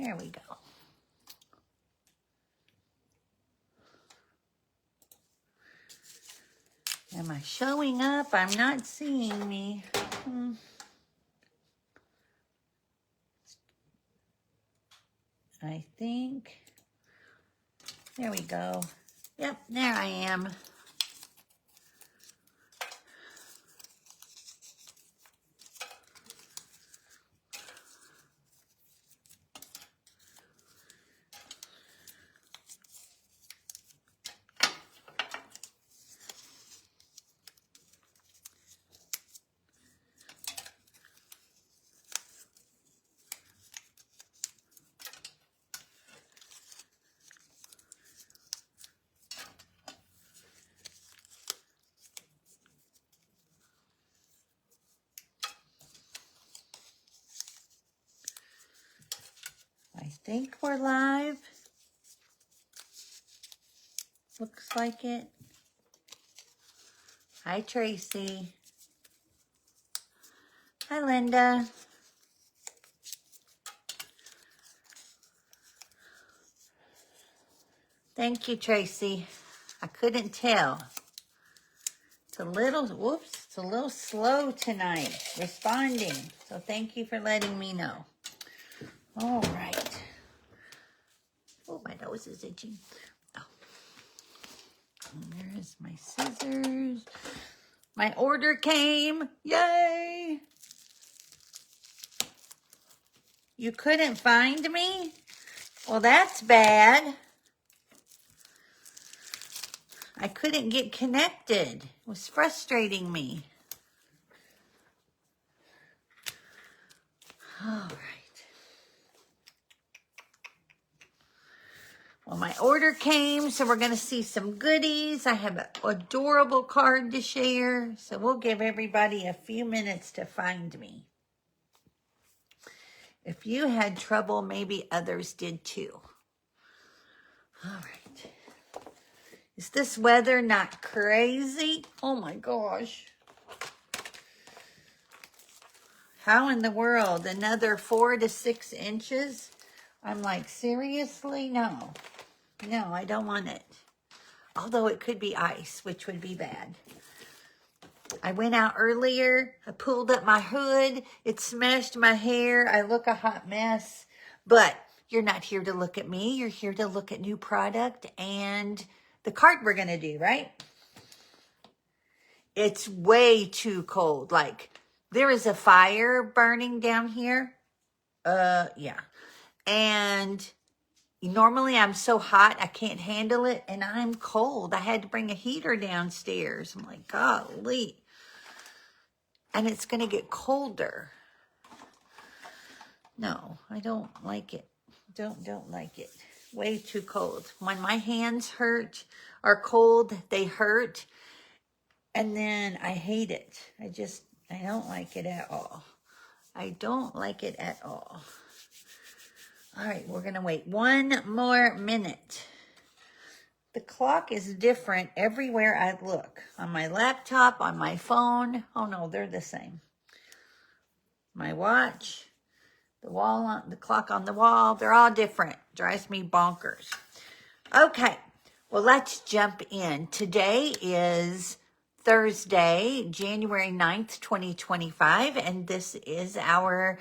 There we go. Am I showing up? I'm not seeing me. I think. There we go. Yep, there I am. I think we're live. Looks like it. Hi, Tracy. Hi, Linda. Thank you, Tracy. I couldn't tell. It's a little, whoops, it's a little slow tonight responding. So thank you for letting me know. All right. Oh, my nose is itching. Oh. And there's my scissors. My order came. Yay! You couldn't find me? Well, that's bad. I couldn't get connected. It was frustrating me. All right. Well, my order came, so we're going to see some goodies. I have an adorable card to share, so we'll give everybody a few minutes to find me. If you had trouble, maybe others did too. All right. Is this weather not crazy? Oh my gosh. How in the world? Another 4 to 6 inches? I'm like, seriously? No. No, I don't want it. Although it could be ice, which would be bad. I went out earlier. I pulled up my hood. It smashed my hair. I look a hot mess. But you're not here to look at me. You're here to look at new product and the card we're going to do, right? It's way too cold. Like, there is a fire burning down here. Yeah. And normally I'm so hot, I can't handle it, and I'm cold. I had to bring a heater downstairs. I'm like, golly. And it's going to get colder. No, I don't like it. Don't like it. Way too cold. When my hands are cold, they hurt. And then I hate it. I don't like it at all. I don't like it at all. All right, we're going to wait 1 more minute. The clock is different everywhere I look. On my laptop, on my phone. Oh no, they're the same. My watch, the clock on the wall, they're all different. Drives me bonkers. Okay, well, let's jump in. Today is Thursday, January 9th, 2025, and this is our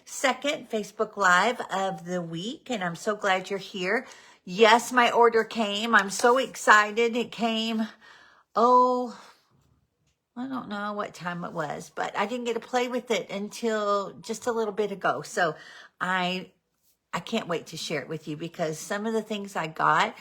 second Facebook Live of the week, and I'm so glad you're here. Yes, my order came. I'm so excited. It came, I don't know what time it was, but I didn't get to play with it until just a little bit ago. So I can't wait to share it with you because some of the things I got,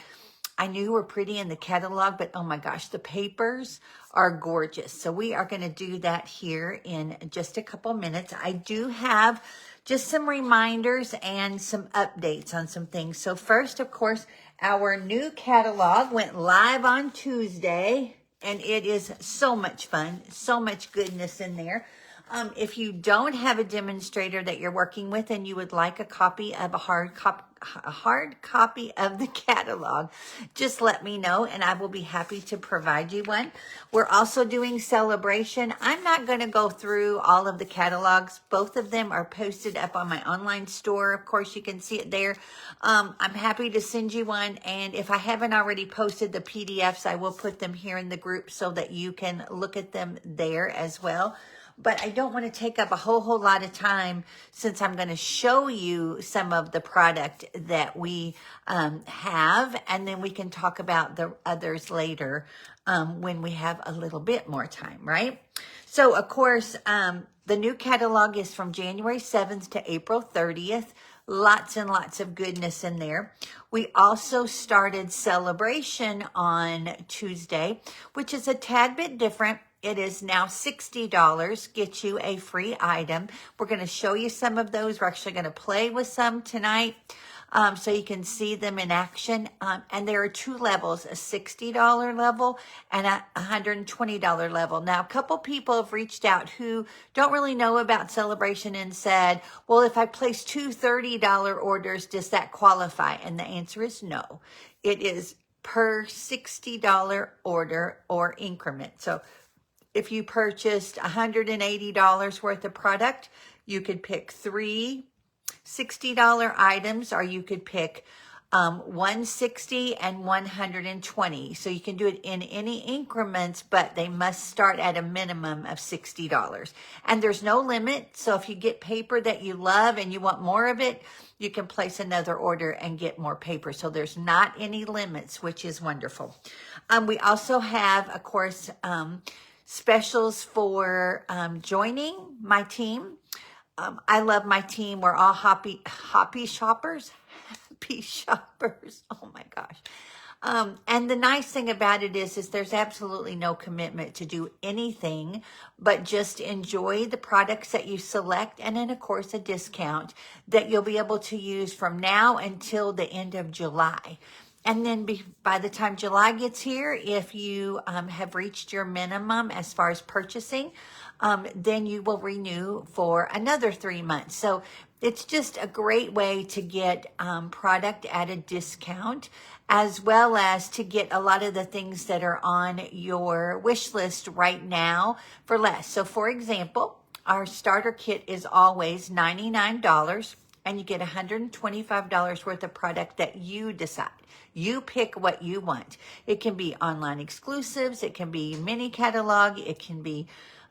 I knew were pretty in the catalog, but oh my gosh, the papers are gorgeous. So we are going to do that here in just a couple minutes. I do have just some reminders and some updates on some things. So first, of course, our new catalog went live on Tuesday, and it is so much fun, so much goodness in there. If you don't have a demonstrator that you're working with and you would like a copy of a hard copy of the catalog, just let me know and I will be happy to provide you one. We're also doing Celebration. I'm not going to go through all of the catalogs. Both of them are posted up on my online store. Of course, you can see it there. I'm happy to send you one, and if I haven't already posted the PDFs, I will put them here in the group so that you can look at them there as well. But I don't want to take up a whole lot of time since I'm going to show you some of the product that we have, and then we can talk about the others later when we have a little bit more time, right? So, of course, the new catalog is from January 7th to April 30th. Lots and lots of goodness in there. We also started Celebration on Tuesday, which is a tad bit different. It is now $60, get you a free item. We're going to show you some of those. We're actually going to play with some tonight so you can see them in action. And there are two levels, a $60 level and a $120 level. Now, a couple people have reached out who don't really know about Celebration and said, well, if I place two $30 orders, does that qualify? And the answer is no. It is per $60 order or increment. So if you purchased $180 worth of product, you could pick three $60 items, or you could pick 160 and 120. So you can do it in any increments, but they must start at a minimum of $60. And there's no limit. So if you get paper that you love and you want more of it, you can place another order and get more paper. So there's not any limits, which is wonderful. We also have, of course, specials for joining my team. I love my team. We're all happy shoppers. Happy shoppers. Oh my gosh. And the nice thing about it is there's absolutely no commitment to do anything, but just enjoy the products that you select. And then, of course, a discount that you'll be able to use from now until the end of July. And then by the time July gets here, if you have reached your minimum as far as purchasing, then you will renew for another 3 months. So it's just a great way to get product at a discount, as well as to get a lot of the things that are on your wish list right now for less. So for example, our starter kit is always $99, and you get $125 worth of product that you decide. You pick what you want. It can be online exclusives. It can be mini catalog. It can be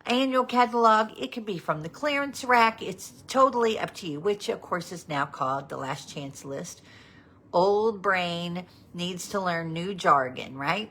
annual catalog. It can be from the clearance rack. It's totally up to you, which of course is now called the last chance list. Old brain needs to learn new jargon, right?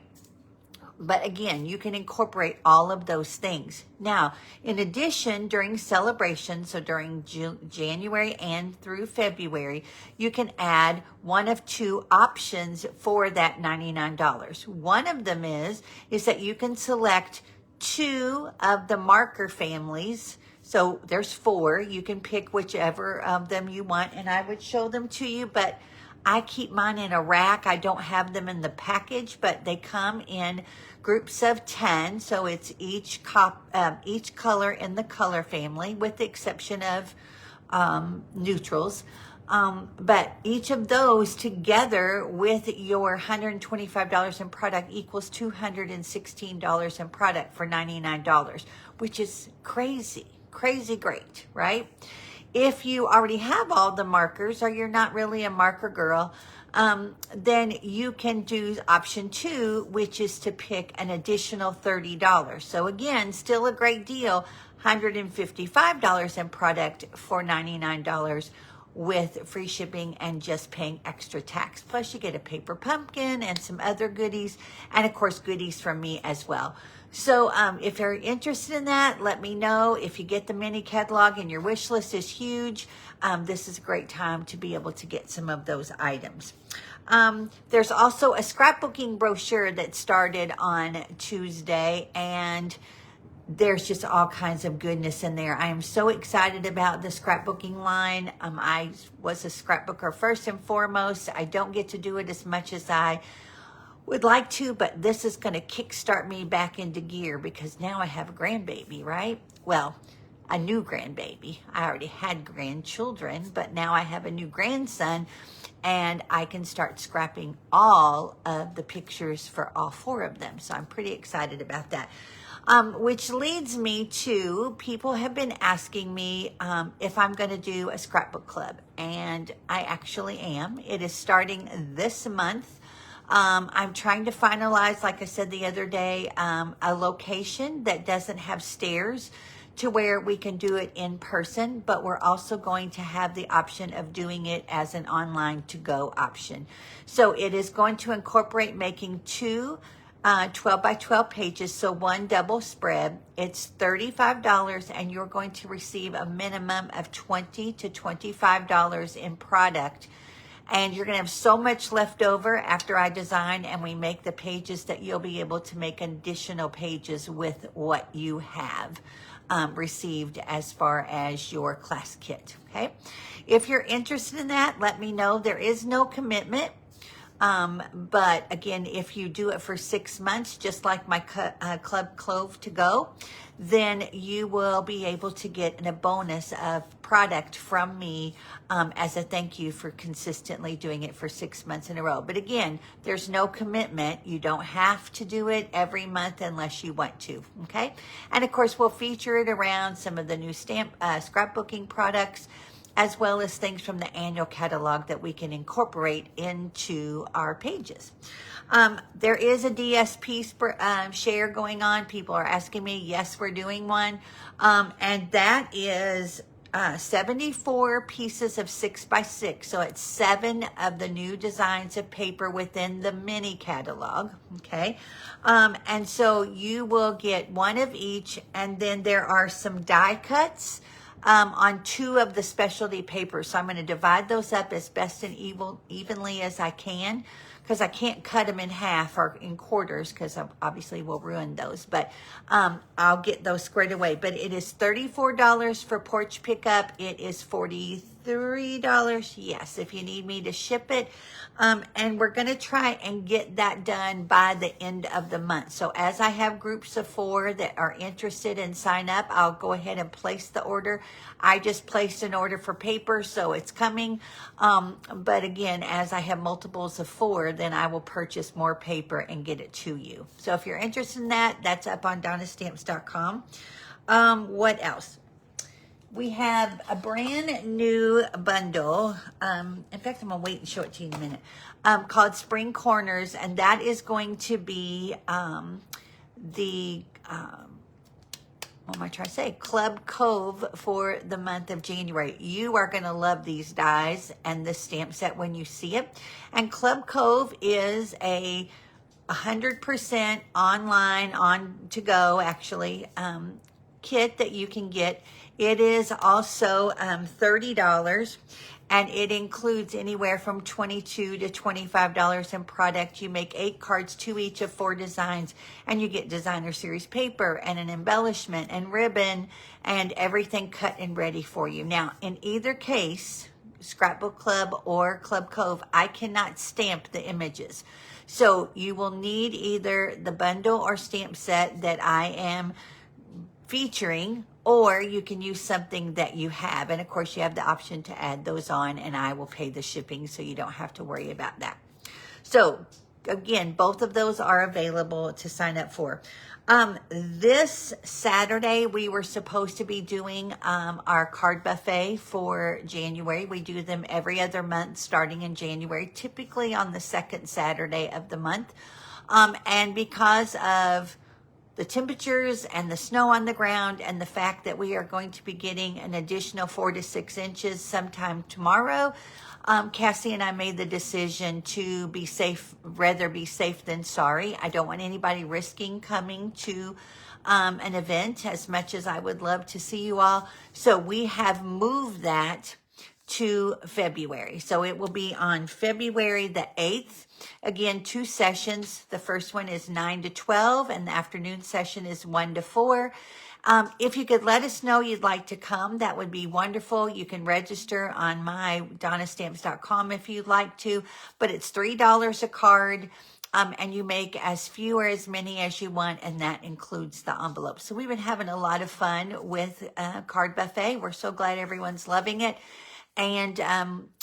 But again, you can incorporate all of those things. Now, in addition, during Celebration, so during January and through February, you can add one of two options for that $99. One of them is that you can select two of the marker families. So there's four. You can pick whichever of them you want, and I would show them to you, but I keep mine in a rack. I don't have them in the package, but they come in groups of 10. So it's each color in the color family, with the exception of neutrals. But each of those together with your $125 in product equals $216 in product for $99, which is crazy great, right? If you already have all the markers, or you're not really a marker girl, then you can do option 2, which is to pick an additional $30. So again, still a great deal, $155 in product for $99 with free shipping and just paying extra tax. Plus you get a paper pumpkin and some other goodies, and of course goodies from me as well. So if you're interested in that, let me know. If you get the mini catalog and your wish list is huge, this is a great time to be able to get some of those items. There's also a scrapbooking brochure that started on Tuesday, and there's just all kinds of goodness in there. I am so excited about the scrapbooking line. I was a scrapbooker first and foremost. I don't get to do it as much as I would like to, but this is going to kickstart me back into gear because now I have a grandbaby, right? Well, a new grandbaby. I already had grandchildren, but now I have a new grandson, and I can start scrapping all of the pictures for all 4 of them. So I'm pretty excited about that. Which leads me to, people have been asking me if I'm going to do a scrapbook club, and I actually am. It is starting this month. I'm trying to finalize, like I said the other day, a location that doesn't have stairs to where we can do it in person, but we're also going to have the option of doing it as an online to-go option. So it is going to incorporate making 2 12 by 12 pages, so 1 double spread. It's $35, and you're going to receive a minimum of $20 to $25 in product. And you're going to have so much left over after I design and we make the pages that you'll be able to make additional pages with what you have received as far as your class kit, okay? If you're interested in that, let me know. There is no commitment. But again, if you do it for 6 months, just like my Club Clove to Go, then you will be able to get a bonus of product from me as a thank you for consistently doing it for 6 months in a row. But again, there's no commitment. You don't have to do it every month unless you want to, okay? And of course, we'll feature it around some of the new scrapbooking products, as well as things from the annual catalog that we can incorporate into our pages. There is a DSP share going on. People are asking me, yes, we're doing one. And that is 74 pieces of 6x6. So it's 7 of the new designs of paper within the mini catalog, okay? And so you will get 1 of each, and then there are some die cuts on 2 of the specialty papers. So I'm going to divide those up as best and evenly as I can, because I can't cut them in half or in quarters, because obviously we'll ruin those. But I'll get those squared away. But it is $34 for porch pickup. It is $43, yes, if you need me to ship it. And we're going to try and get that done by the end of the month. So as I have groups of 4 that are interested and sign up, I'll go ahead and place the order. I just placed an order for paper, so it's coming. But again, as I have multiples of 4, then I will purchase more paper and get it to you. So if you're interested in that, that's up on DonnaStamps.com. What else? We have a brand new bundle. In fact, I'm going to wait and show it to you in a minute. Called Spring Corners. And that is going to be what am I trying to say? Club Cove for the month of January. You are going to love these dies and the stamp set when you see it. And Club Cove is a 100% online, on to go actually, kit that you can get. It is also $30, and it includes anywhere from $22 to $25 in product. You make 8 cards, 2 each of 4 designs, and you get designer series paper and an embellishment and ribbon and everything cut and ready for you. Now, in either case, Scrapbook Club or Club Cove, I cannot stamp the images. So you will need either the bundle or stamp set that I am featuring, or you can use something that you have. And of course, you have the option to add those on, and I will pay the shipping, so you don't have to worry about that. So again, both of those are available to sign up for. This Saturday, we were supposed to be doing our card buffet for January. We do them every other month starting in January, typically on the 2nd Saturday of the month. And because of the temperatures and the snow on the ground and the fact that we are going to be getting an additional 4 to 6 inches sometime tomorrow, Cassie and I made the decision to be safe, rather be safe than sorry. I don't want anybody risking coming to an event as much as I would love to see you all. So we have moved that to February. So it will be on February the 8th. Again, 2 sessions. The first one is 9 to 12, and the afternoon session is 1 to 4. If you could let us know you'd like to come, that would be wonderful. You can register on my DonnaStamps.com if you'd like to, but it's $3 a card. and you make as few or as many as you want, and that includes the envelope. So we've been having a lot of fun with Card Buffet. We're so glad everyone's loving it. And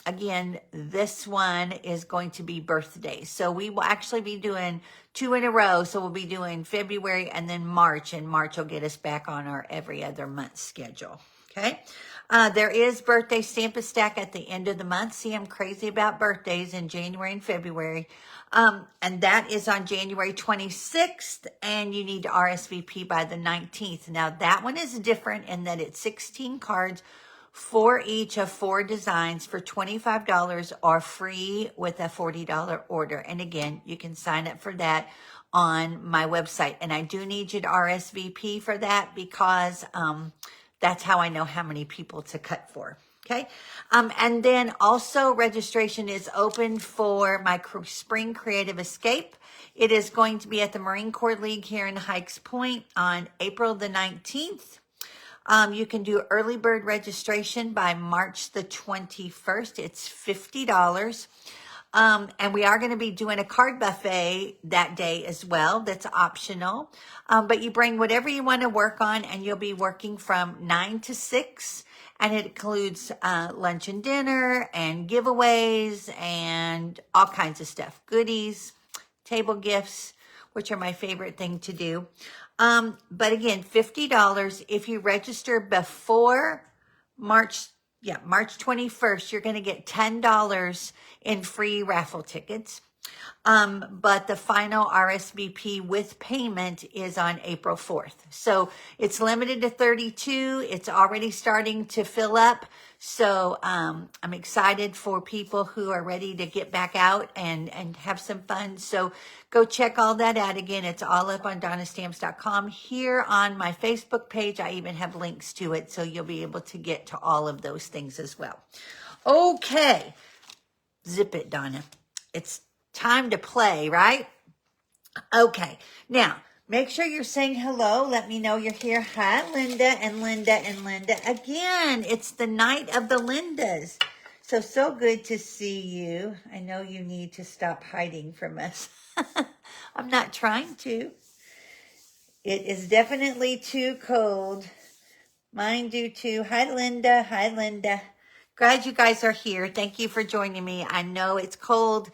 again, this one is going to be birthdays. So we will actually be doing 2 in a row. So we'll be doing February and then March, and March will get us back on our every other month schedule. Okay. There is birthday Stamp-A-Stack at the end of the month. See, I'm crazy about birthdays in January and February. And that is on January 26th, and you need to RSVP by the 19th. Now, that one is different in that it's 16 cards for each of 4 designs for $25 or free with a $40 order. And again, you can sign up for that on my website. And I do need you to RSVP for that because that's how I know how many people to cut for. Okay. And then also registration is open for my Spring Creative Escape. It is going to be at the Marine Corps League here in Hikes Point on April the 19th. You can do early bird registration by March the 21st. It's $50. And we are going to be doing a card buffet that day as well. That's optional. But you bring whatever you want to work on, and you'll be working from 9 to 6. And it includes lunch and dinner and giveaways and all kinds of stuff. Goodies, table gifts, which are my favorite thing to do. But again, $50 if you register before March 21st, you're going to get $10 in free raffle tickets. But the final RSVP with payment is on April 4th. So it's limited to 32. It's already starting to fill up. So, I'm excited for people who are ready to get back out and have some fun. So go check all that out. Again, it's all up on DonnaStamps.com. Here on my Facebook page, I even have links to it. So you'll be able to get to all of those things as well. Okay. Zip it, Donna. It's time to play, right? Okay. Now, make sure you're saying hello. Let me know you're here. Hi, Linda and Linda and Linda. Again, it's the night of the Lindas. So good to see you. I know you need to stop hiding from us. I'm not trying to. It is definitely too cold. Mine do too. Hi, Linda. Hi, Linda. Glad you guys are here. Thank you for joining me. I know it's cold,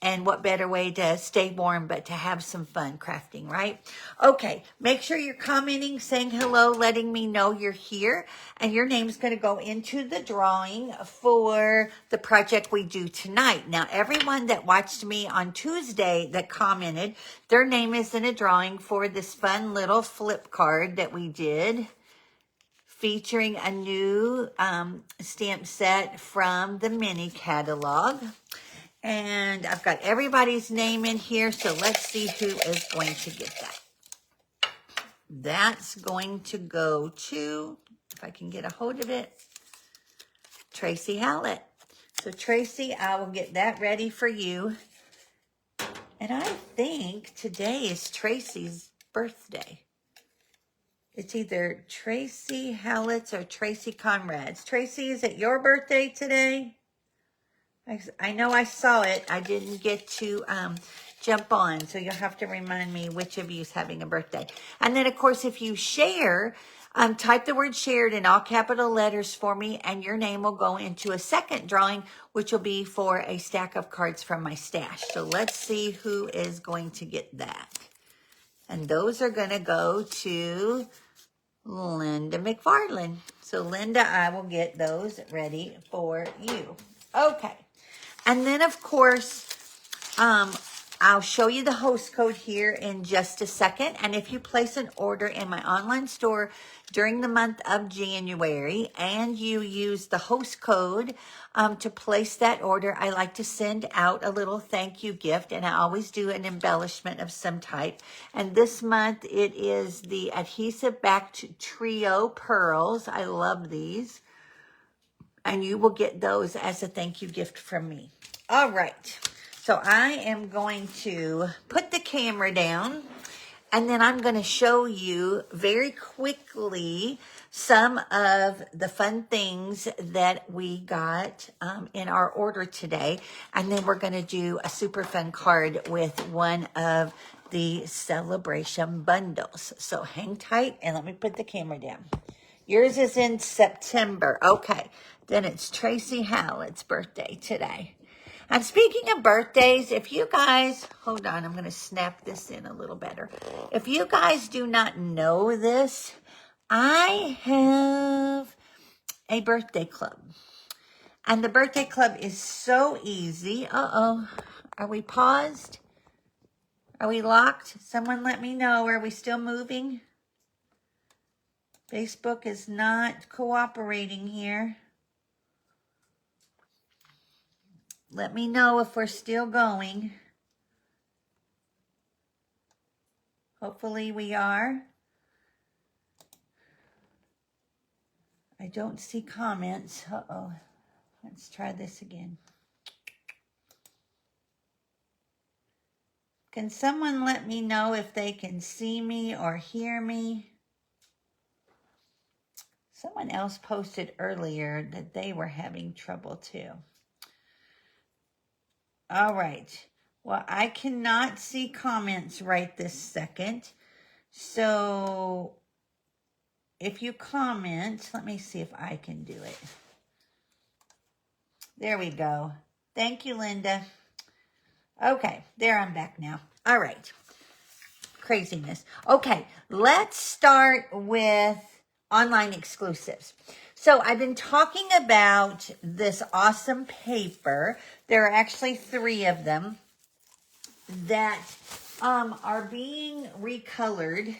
and what better way to stay warm but to have some fun crafting, right? Okay, make sure you're commenting, saying hello, letting me know you're here, and your name's going to go into the drawing for the project we do tonight. Now, everyone that watched me on Tuesday that commented, their name is in a drawing for this fun little flip card that we did, featuring a new stamp set from the mini catalog. And I've got everybody's name in here, so let's see who is going to get that. That's going to go to, if I can get a hold of it, Tracy Hallett. So Tracy, I will get that ready for you. And I think today is Tracy's birthday. It's either Tracy Hallett's or Tracy Conrad's. Tracy, is it your birthday today? I know I saw it. I didn't get to jump on, so you'll have to remind me which of you is having a birthday. And then, of course, if you share, type the word shared in all capital letters for me, and your name will go into a second drawing, which will be for a stack of cards from my stash. So let's see who is going to get that. And those are going to go to Linda McFarland. So, Linda, I will get those ready for you. Okay. And then, of course, I'll show you the host code here in just a second. And if you place an order in my online store during the month of January and you use the host code to place that order, I like to send out a little thank you gift. And I always do an embellishment of some type. And this month it is the Adhesive Backed Trio Pearls. I love these. And you will get those as a thank you gift from me. All right. So I am going to put the camera down, and then I'm going to show you very quickly some of the fun things that we got in our order today. And then we're going to do a super fun card with one of the celebration bundles. So hang tight and let me put the camera down. Yours is in September. Okay. Then it's Tracy Howlett's birthday today. And speaking of birthdays, if you guys, hold on, I'm going to snap this in a little better. If you guys do not know this, I have a birthday club. And the birthday club is so easy. Uh-oh. Are we paused? Are we locked? Someone let me know. Are we still moving? Facebook is not cooperating here. Let me know if we're still going. Hopefully we are. I don't see comments. Uh-oh. Let's try this again. Can someone let me know if they can see me or hear me? Someone else posted earlier that they were having trouble too. All right. Well, I cannot see comments right this second. So if you comment, let me see if I can do it. There we go. Thank you, Linda. Okay, there, I'm back now. All right. Craziness. Okay, let's start with online exclusives. So I've been talking about this awesome paper. There are actually 3 of them that are being recolored.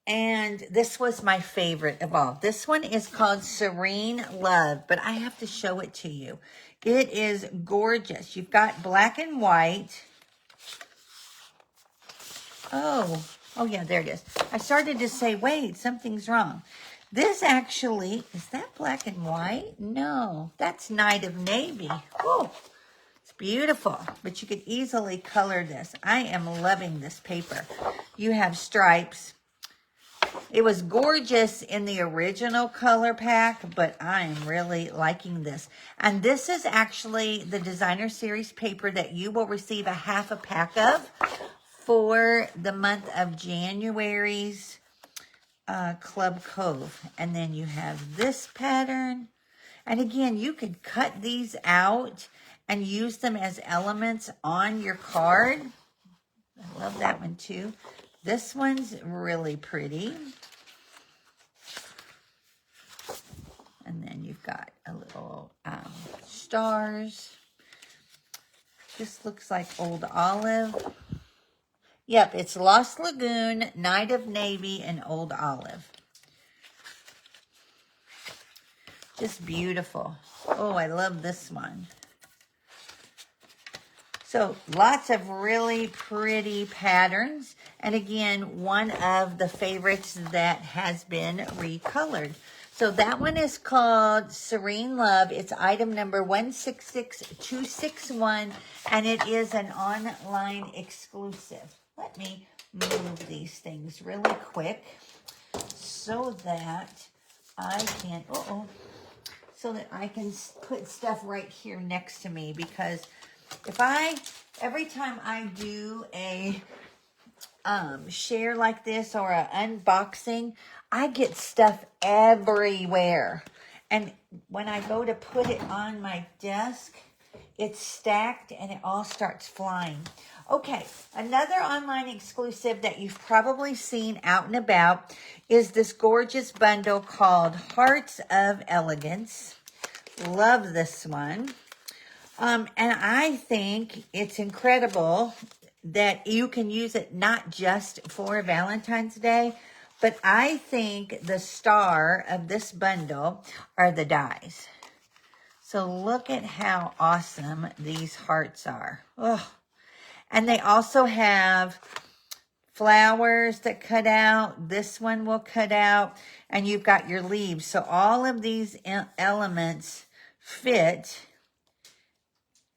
And this was my favorite of all. This one is called Serene Love, but I have to show it to you. It is gorgeous. You've got black and white. Oh yeah, there it is. I started to say, wait, something's wrong. This actually, is that black and white? No, that's Night of Navy. Oh, it's beautiful, but you could easily color this. I am loving this paper. You have stripes. It was gorgeous in the original color pack, but I am really liking this. And this is actually the designer series paper that you will receive a half a pack of for the month of January's Club Cove. And then you have this pattern. And again, you could cut these out and use them as elements on your card. I love that one too. This one's really pretty. And then you've got a little stars. This looks like Old Olive. Yep, it's Lost Lagoon, Night of Navy, and Old Olive. Just beautiful. Oh, I love this one. So lots of really pretty patterns. And again, one of the favorites that has been recolored. So that one is called Serene Love. It's item number 166261, and it is an online exclusive. Let me move these things really quick so that I can, so that I can put stuff right here next to me, because every time I do a share like this or an unboxing, I get stuff everywhere. And when I go to put it on my desk, it's stacked and it all starts flying. Okay, another online exclusive that you've probably seen out and about is this gorgeous bundle called Hearts of Elegance. Love this one. And I think it's incredible that you can use it not just for Valentine's Day, but I think the star of this bundle are the dies. So look at how awesome these hearts are. Oh, and they also have flowers that cut out. This one will cut out, and you've got your leaves. So all of these elements fit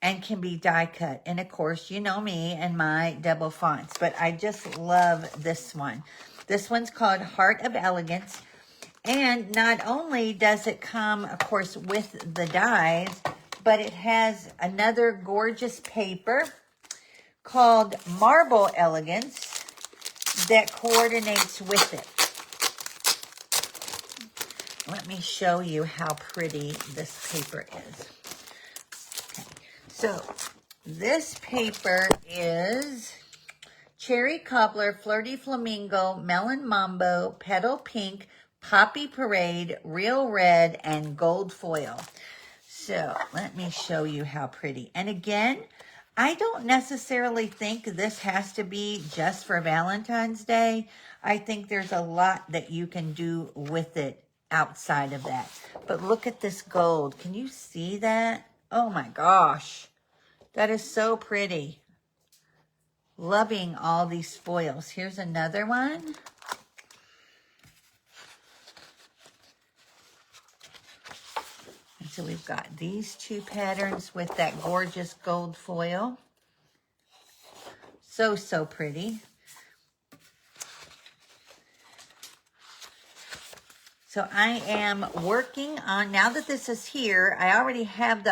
and can be die cut. And of course, you know me and my double fonts, but I just love this one. This one's called Heart of Elegance. And not only does it come, of course, with the dies, but it has another gorgeous paper called Marble Elegance that coordinates with it. Let me show you how pretty this paper is. Okay. So this paper is Cherry Cobbler, Flirty Flamingo, Melon Mambo, Petal Pink, Poppy Parade, Real Red, and Gold Foil. So let me show you how pretty. And again, I don't necessarily think this has to be just for Valentine's Day. I think there's a lot that you can do with it outside of that. But look at this gold. Can you see that? Oh my gosh. That is so pretty. Loving all these foils. Here's another one. And so we've got these two patterns with that gorgeous gold foil. So, so pretty. So I am working on, now that this is here, I already have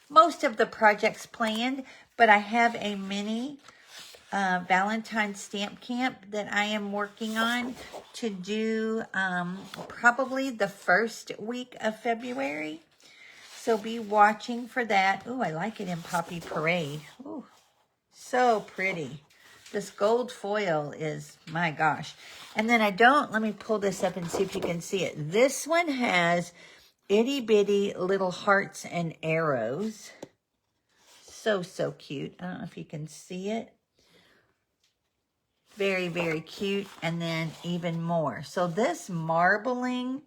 most of the projects planned, but I have a mini Valentine's stamp camp that I am working on to do probably the first week of February. So be watching for that. Ooh, I like it in Poppy Parade. Ooh, so pretty. This gold foil is, my gosh. And then let me pull this up and see if you can see it. This one has itty bitty little hearts and arrows. So, so cute. I don't know if you can see it. Very, very cute. And then even more. So this marbling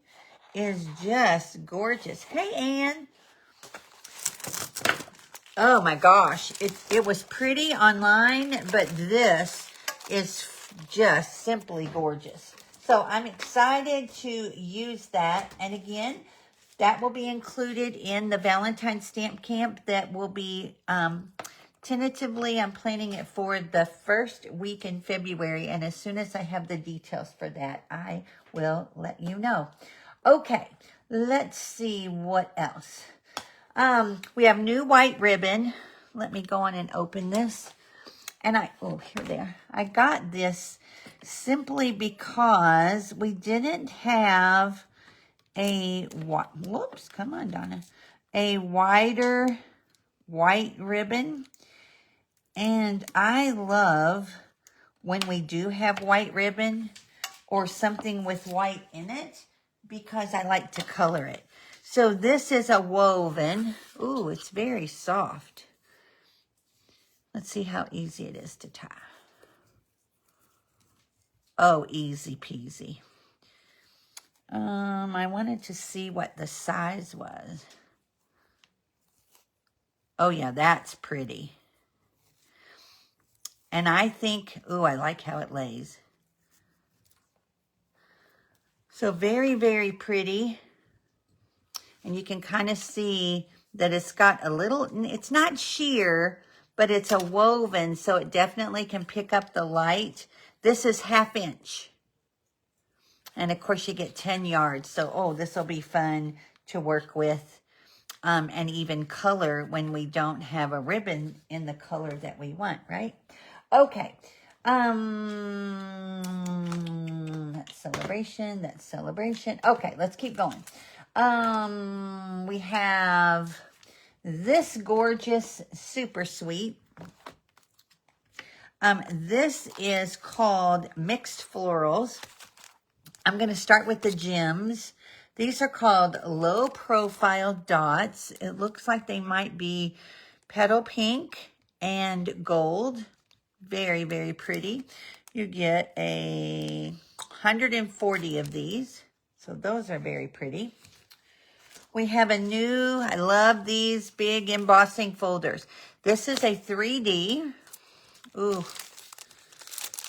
is just gorgeous. Hey, Anne. Oh my gosh. It was pretty online, but this is just simply gorgeous. So I'm excited to use that. And again, that will be included in the Valentine's Stamp Camp that will be tentatively, I'm planning it for the first week in February. And as soon as I have the details for that, I will let you know. Okay, let's see what else. We have new white ribbon. Let me go on and open this. And here they are. I got this simply because we didn't have whoops, come on, Donna. A wider white ribbon. And I love when we do have white ribbon or something with white in it because I like to color it. So this is a woven. Ooh, it's very soft. Let's see how easy it is to tie. Oh, easy peasy. I wanted to see what the size was. Oh yeah, that's pretty. And I think, ooh, I like how it lays. So very, very pretty. And you can kind of see that it's got a little, it's not sheer, but it's a woven, so it definitely can pick up the light. This is 1/2 inch. And of course you get 10 yards. So, this will be fun to work with and even color when we don't have a ribbon in the color that we want, right? Okay. That's celebration. Okay, let's keep going. We have this gorgeous Super Sweet. This is called Mixed Florals. I'm going to start with the gems. These are called Low Profile Dots. It looks like they might be petal pink and gold. Very, very pretty. You get 140 of these. So those are very pretty. We have I love these big embossing folders. This is a 3D. Ooh,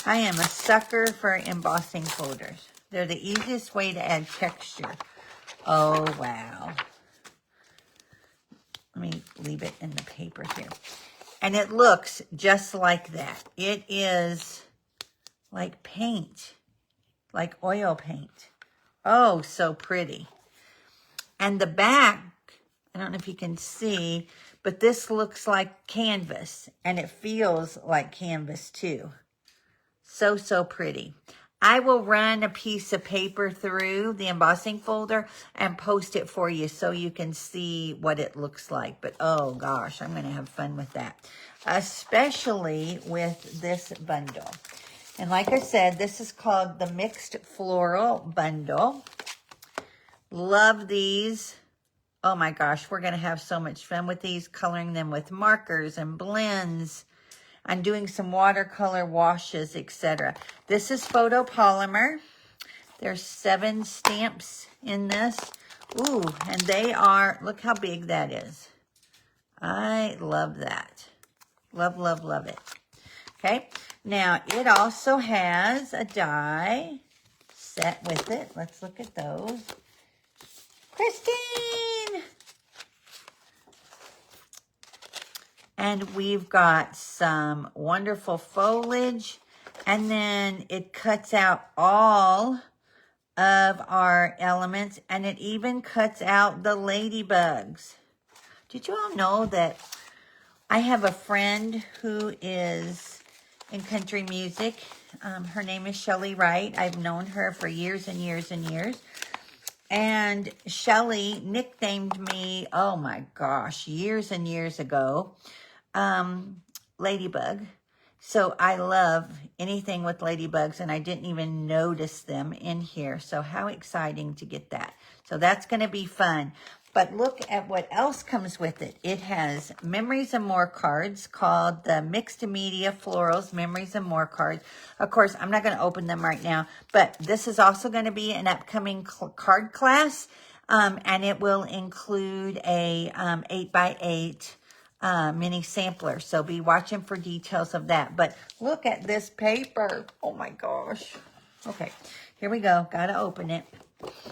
I am a sucker for embossing folders. They're the easiest way to add texture. Oh, wow. Let me leave it in the paper here. And it looks just like that. It is like paint, like oil paint. Oh, so pretty. And the back, I don't know if you can see, but this looks like canvas, and it feels like canvas too. So, so pretty. I will run a piece of paper through the embossing folder and post it for you so you can see what it looks like. But oh gosh, I'm going to have fun with that, especially with this bundle. And like I said, this is called the Mixed Floral Bundle. Love these. Oh my gosh, we're going to have so much fun with these, coloring them with markers and blends. I'm doing some watercolor washes, etc. This is photopolymer. There's 7 stamps in this. Ooh, and they are, look how big that is. I love that. Love, love, love it. Okay, now it also has a die set with it. Let's look at those. Christine! And we've got some wonderful foliage. And then it cuts out all of our elements. And it even cuts out the ladybugs. Did you all know that I have a friend who is in country music? Her name is Shelly Wright. I've known her for years and years and years. And Shelly nicknamed me, oh my gosh, years and years ago, Ladybug. So I love anything with ladybugs, and I didn't even notice them in here. So how exciting to get that. So that's going to be fun. But look at what else comes with it. It has Memories and More cards called the Mixed Media Florals Memories and More cards. Of course, I'm not going to open them right now, but this is also going to be an upcoming card class, and it will include a 8x8 mini sampler. So be watching for details of that. But look at this paper. Oh my gosh. Okay, here we go. Got to open it.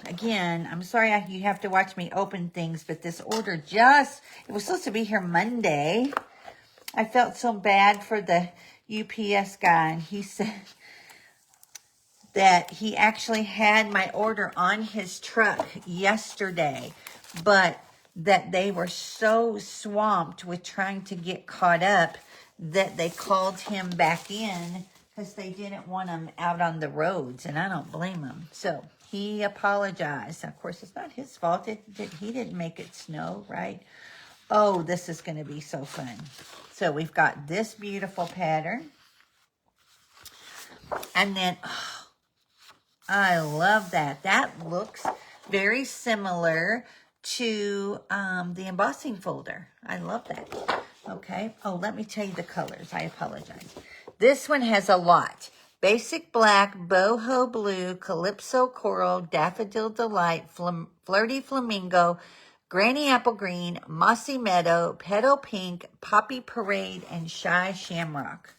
Again, I'm sorry you have to watch me open things, but this order it was supposed to be here Monday. I felt so bad for the UPS guy, and he said that he actually had my order on his truck yesterday, but that they were so swamped with trying to get caught up that they called him back in because they didn't want him out on the roads, and I don't blame him. So he apologized. Of course, it's not his fault. He didn't make it snow, right? Oh, this is going to be so fun. So we've got this beautiful pattern. And then, oh, I love that. That looks very similar to the embossing folder. I love that. Okay. Oh, let me tell you the colors. I apologize. This one has a lot. Basic black, boho blue, calypso coral, daffodil delight, flirty flamingo, granny apple green, mossy meadow, petal pink, poppy parade, and shy shamrock.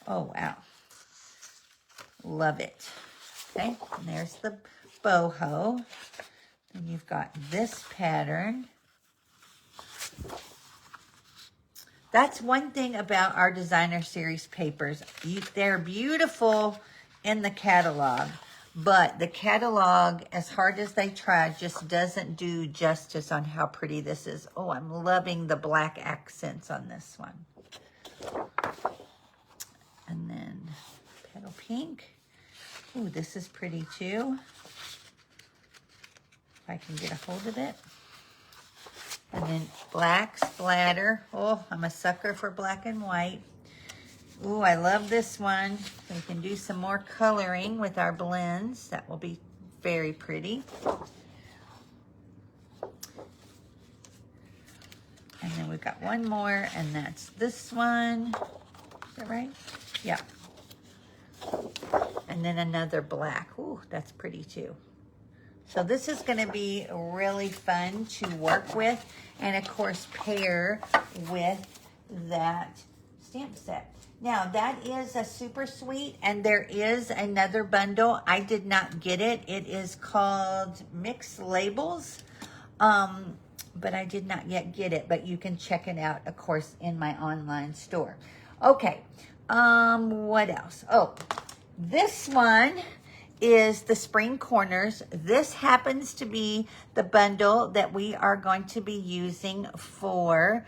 Oh, wow. Love it. Okay, and there's the boho. And you've got this pattern. That's one thing about our designer series papers. They're beautiful in the catalog, but the catalog, as hard as they try, just doesn't do justice on how pretty this is. Oh, I'm loving the black accents on this one. And then petal pink. Ooh, this is pretty too. If I can get a hold of it. And then black splatter. Oh, I'm a sucker for black and white. Ooh, I love this one. We can do some more coloring with our blends. That will be very pretty. And then we've got one more, and that's this one. Is that right? Yeah. And then another black. Ooh, that's pretty too. So this is going to be really fun to work with, and of course pair with that stamp set. Now that is a super sweet, and there is another bundle. I did not get it. It is called Mixed Labels, but I did not yet get it, but you can check it out, of course, in my online store. Okay, what else? Oh, this one is the Spring Corners. This happens to be the bundle that we are going to be using for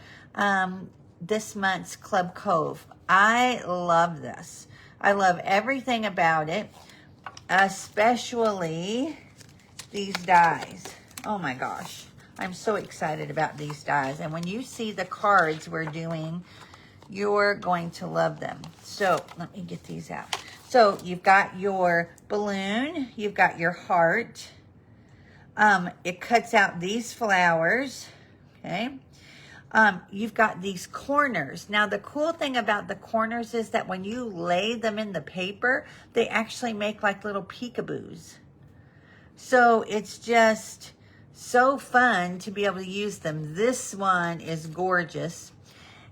this month's Club Cove. I love this. I love everything about it, especially these dies. Oh my gosh. I'm so excited about these dies. And when you see the cards we're doing, you're going to love them. So let me get these out. So you've got your balloon, you've got your heart. It cuts out these flowers, okay? You've got these corners. Now the cool thing about the corners is that when you lay them in the paper, they actually make like little peekaboos. So it's just so fun to be able to use them. This one is gorgeous.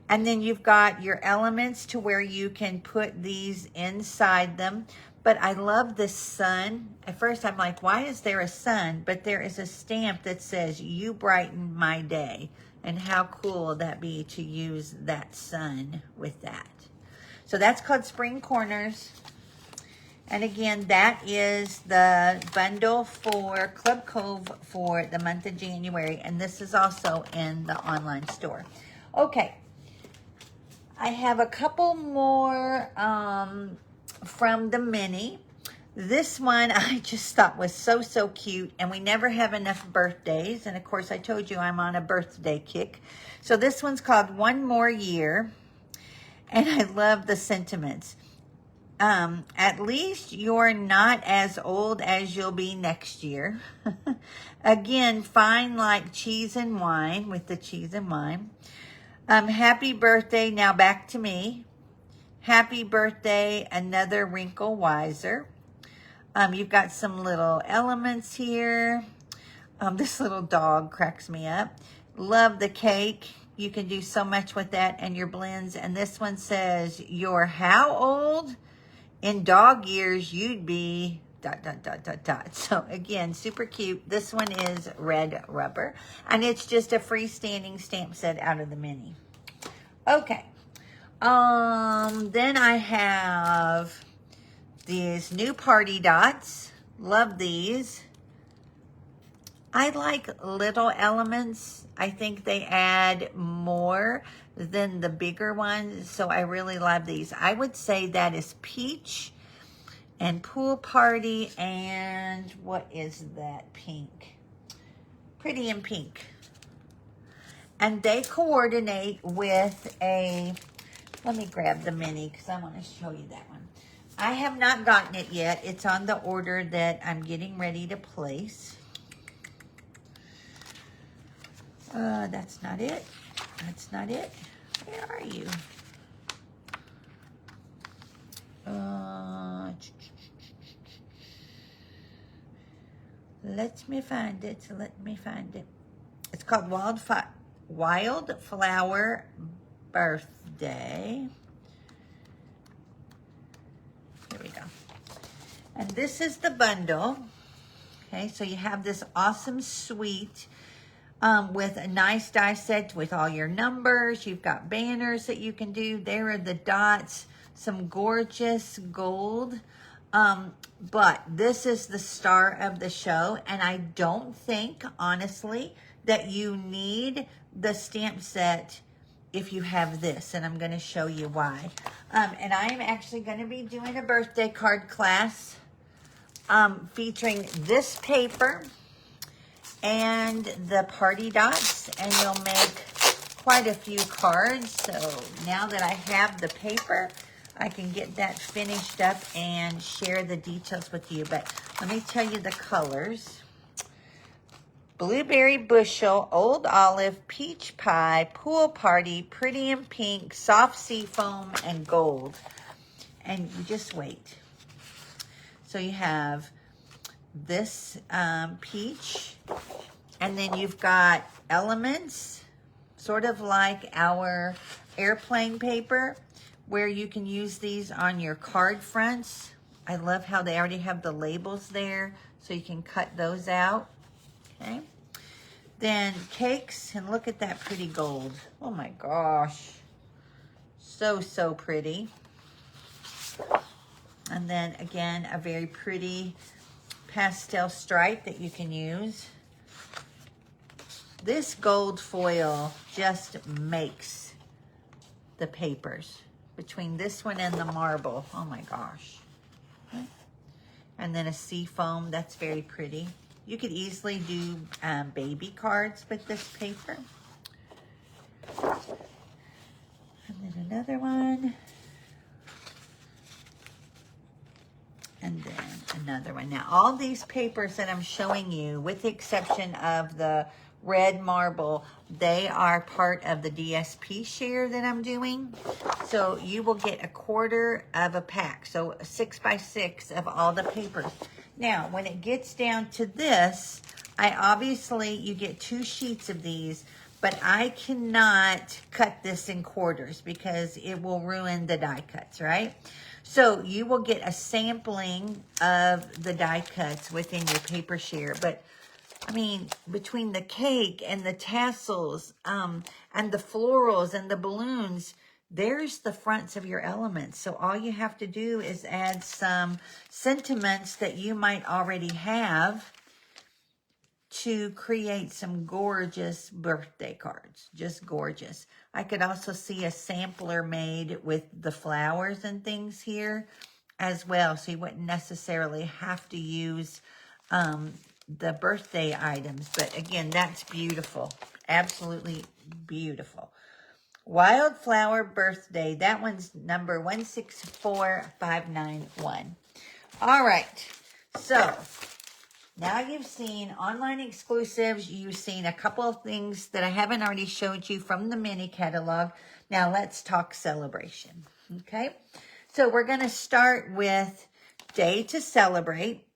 And then you've got your elements to where you can put these inside them. But I love this sun. At first I'm like, why is there a sun? But there is a stamp that says, you brighten my day. And how cool will that be to use that sun with that? So that's called Spring Corners. And again, that is the bundle for Club Cove for the month of January. And this is also in the online store. Okay. I have a couple more from the mini. This one I just thought was so, so cute. And we never have enough birthdays. And of course, I told you I'm on a birthday kick. So this one's called One More Year. And I love the sentiments. At least you're not as old as you'll be next year. Again, fine like cheese and wine with the cheese and wine. Happy birthday, now back to me. Happy birthday, another wrinkle wiser. You've got some little elements here. This little dog cracks me up. Love the cake. You can do so much with that and your blends. And this one says, you're how old? In dog years, you'd be ... So again, super cute. This one is red rubber. And it's just a freestanding stamp set out of the mini. Okay. Then I have these new party dots. Love these. I like little elements. I think they add more than the bigger ones. So I really love these. I would say that is peach and pool party, and what is that? Pink. Pretty in pink. And they coordinate with a, let me grab the mini because I want to show you that one. I have not gotten it yet. It's on the order that I'm getting ready to place. That's not it. That's not it. Where are you? Let me find it. Let me find it. It's called Wildflower Birthday. Here we go. And this is the bundle. Okay, so you have this awesome suite with a nice die set with all your numbers. You've got banners that you can do. There are the dots. Some gorgeous gold. But this is the star of the show. And I don't think, honestly, that you need the stamp set if you have this. And I'm going to show you why. And I'm actually going to be doing a birthday card class featuring this paper and the party dots. And you'll make quite a few cards. So now that I have the paper, I can get that finished up and share the details with you. But let me tell you the colors. Blueberry bushel, old olive, peach pie, pool party, pretty in pink, soft sea foam, and gold. And you just wait. So you have this peach. And then you've got elements, sort of like our airplane paper, where you can use these on your card fronts. I love how they already have the labels there, so you can cut those out. Okay. Then cakes, and look at that pretty gold. Oh my gosh. So, so pretty. And then again, a very pretty pastel stripe that you can use. This gold foil just makes the papers. Between this one and the marble, oh my gosh. And then a sea foam, that's very pretty. You could easily do baby cards with this paper. And then another one. And then another one. Now, all these papers that I'm showing you, with the exception of the red marble, they are part of the DSP share that I'm doing. So you will get 1/4 of a pack. So 6 by 6 of all the papers. Now, when it gets down to this, you get 2 sheets of these, but I cannot cut this in quarters because it will ruin the die cuts, right? So you will get a sampling of the die cuts within your paper share. But I mean, between the cake and the tassels and the florals and the balloons, there's the fronts of your elements. So all you have to do is add some sentiments that you might already have to create some gorgeous birthday cards. Just gorgeous. I could also see a sampler made with the flowers and things here as well. So you wouldn't necessarily have to use the birthday items. But again, that's beautiful. Absolutely beautiful. Wildflower Birthday. That one's number 164591. All right. So now you've seen online exclusives. You've seen a couple of things that I haven't already showed you from the mini catalog. Now let's talk celebration. Okay. So we're going to start with Day to Celebrate.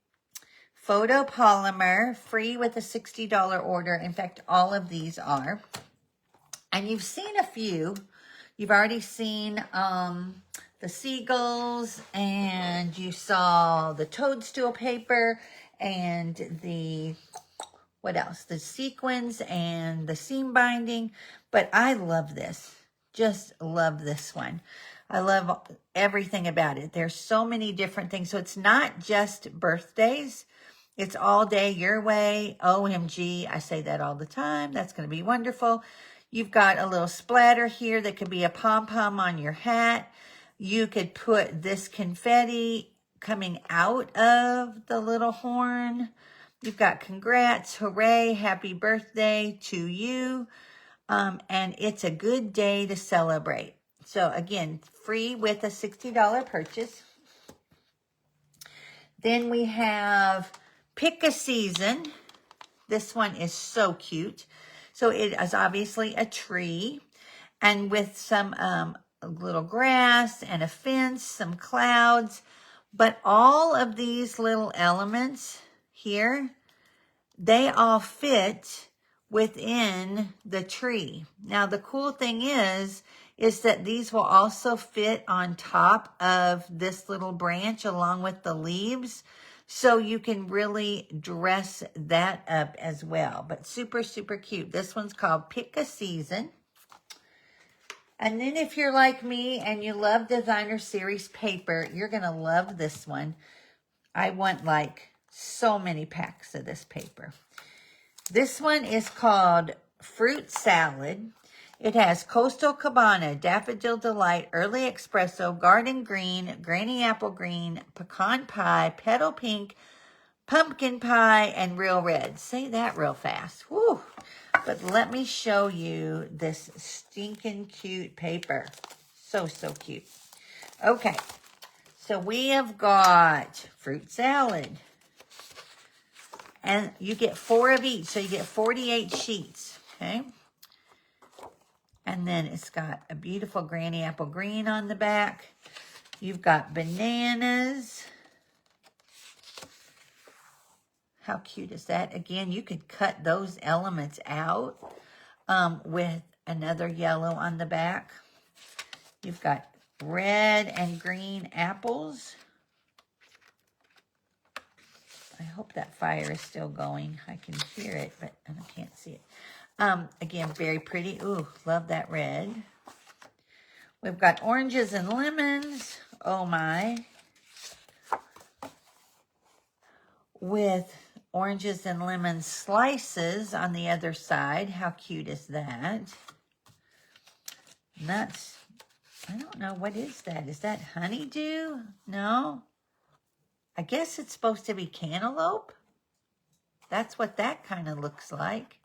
Photopolymer, free with a $60 order. In fact, all of these are. And you've seen a few. You've already seen the seagulls, and you saw the toadstool paper, and the, what else? The sequins and the seam binding. But I love this. Just love this one. I love everything about it. There's so many different things. So it's not just birthdays. It's all day your way. OMG. I say that all the time. That's going to be wonderful. You've got a little splatter here that could be a pom-pom on your hat. You could put this confetti coming out of the little horn. You've got congrats, hooray, happy birthday to you. And it's a good day to celebrate. So again, free with a $60 purchase. Then we have Pick a Season. This one is so cute. So it is obviously a tree, and with some little grass and a fence, some clouds. But all of these little elements here, they all fit within the tree. Now, the cool thing is that these will also fit on top of this little branch along with the leaves. So you can really dress that up as well. But super, super cute. This one's called Pick a Season. And then if you're like me and you love Designer Series paper, you're going to love this one. I want like so many packs of this paper. This one is called Fruit Salad. It has Coastal Cabana, Daffodil Delight, Early Espresso, Garden Green, Granny Apple Green, Pecan Pie, Petal Pink, Pumpkin Pie, and Real Red. Say that real fast. Woo! But let me show you this stinking cute paper. So, so cute. Okay. So we have got fruit salad. And you get 4 of each. So you get 48 sheets. Okay. And then it's got a beautiful Granny Apple Green on the back. You've got bananas. How cute is that? Again, you could cut those elements out with another yellow on the back. You've got red and green apples. I hope that fire is still going. I can hear it, but I can't see it. Again, very pretty. Ooh, love that red. We've got oranges and lemons. Oh my. with oranges and lemon slices on the other side. How cute is that? Nuts. I don't know. What is that? Is that honeydew? No. I guess it's supposed to be cantaloupe. That's what that kind of looks like.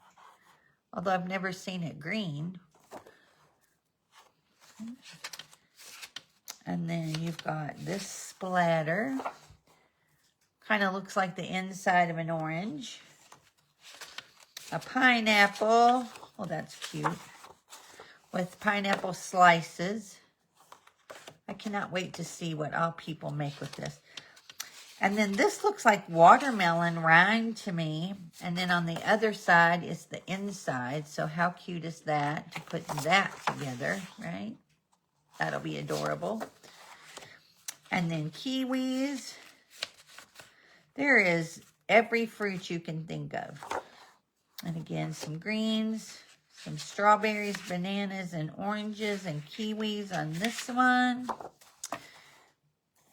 Although I've never seen it green. And then you've got this splatter. Kind of looks like the inside of an orange. A pineapple. Oh, that's cute. With pineapple slices. I cannot wait to see what all people make with this. And then this looks like watermelon rind to me. And then on the other side is the inside. So how cute is that to put that together, right? That'll be adorable. And then kiwis. There is every fruit you can think of. And again, some greens, some strawberries, bananas, and oranges, and kiwis on this one.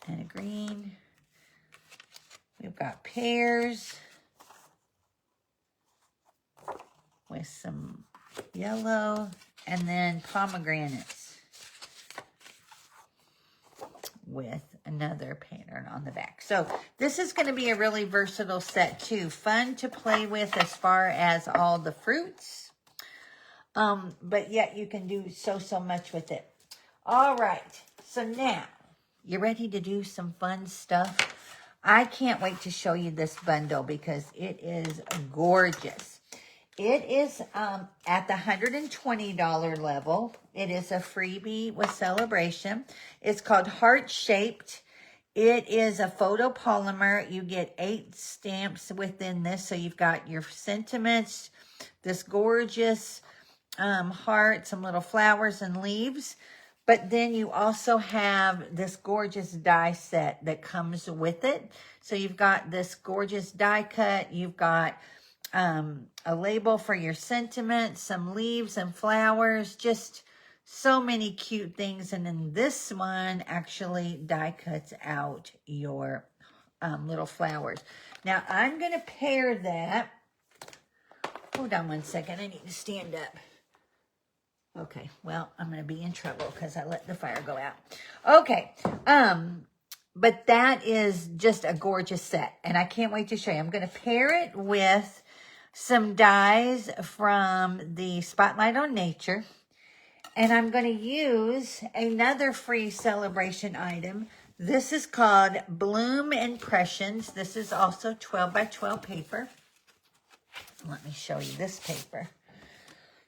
And a green. We've got pears with some yellow, and then pomegranates with another pattern on the back. So this is going to be a really versatile set too. Fun to play with as far as all the fruits. But yet you can do so much with it. All right. So now, you ready to do some fun stuff? I can't wait to show you this bundle because it is gorgeous. It is at the $120 level. It is a freebie with celebration. It's called Heart Shaped. It is a photopolymer. You get 8 stamps within this. So you've got your sentiments, this gorgeous heart, some little flowers and leaves. But then you also have this gorgeous die set that comes with it. So you've got this gorgeous die cut. You've got a label for your sentiments, some leaves and flowers, just so many cute things. And then this one actually die cuts out your little flowers. Now I'm going to pair that. Hold on one second. I need to stand up. Okay, well, I'm going to be in trouble because I let the fire go out. Okay, but that is just a gorgeous set, and I can't wait to show you. I'm going to pair it with some dies from the Spotlight on Nature, and I'm going to use another free celebration item. This is called Bloom Impressions. This is also 12 by 12 paper. Let me show you this paper.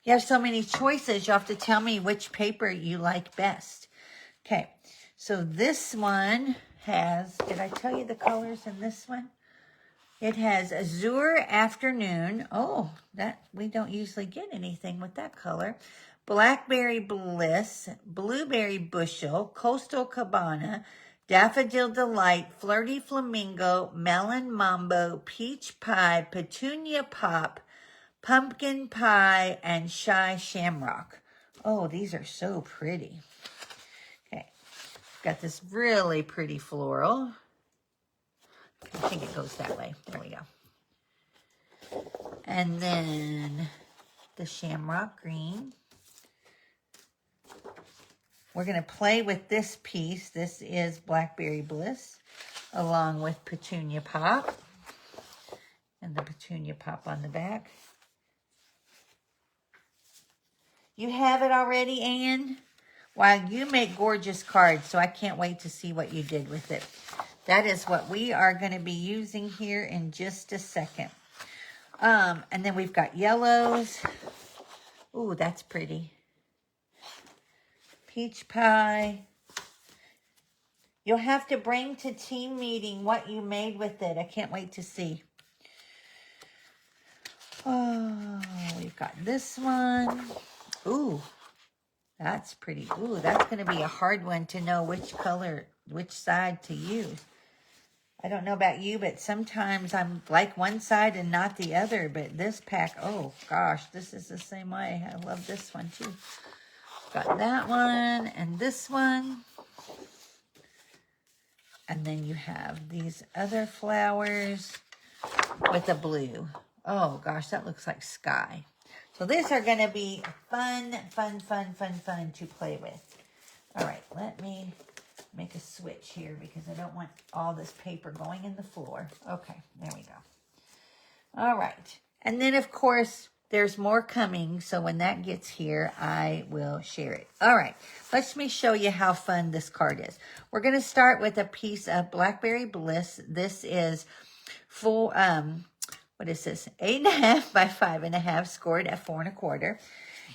You have so many choices. You have to tell me which paper you like best. Okay, so this one has, did I tell you the colors in this one? It has Azure Afternoon. Oh, that we don't usually get anything with that color. Blackberry Bliss, Blueberry Bushel, Coastal Cabana, Daffodil Delight, Flirty Flamingo, Melon Mambo, Peach Pie, Petunia Pop, Pumpkin Pie, and Shy Shamrock. Oh, these are so pretty. Okay, got this really pretty floral. I think it goes that way. There we go. And then the Shamrock Green. We're going to play with this piece. This is Blackberry Bliss, along with Petunia Pop. And the Petunia Pop on the back. You have it already, Anne? Wow, you make gorgeous cards, so I can't wait to see what you did with it. That is what we are going to be using here in just a second. And then we've got yellows. Ooh, that's pretty. Peach pie. You'll have to bring to team meeting what you made with it. I can't wait to see. Oh, we've got this one. Ooh, that's pretty. Ooh, that's going to be a hard one to know which color, which side to use. I don't know about you, but sometimes I'm like one side and not the other. But this pack, oh gosh, this is the same way. I love this one too. Got that one and this one. And then you have these other flowers. with a blue. Oh gosh, that looks like sky. So these are going to be fun to play with. All right, let me make a switch here because I don't want all this paper going in the floor. Okay, there we go. All right. And then, of course, there's more coming. So when that gets here, I will share it. All right, let me show you how fun this card is. We're going to start with a piece of Blackberry Bliss. This is full, what is this? 8.5 by 5.5, scored at 4 1/4.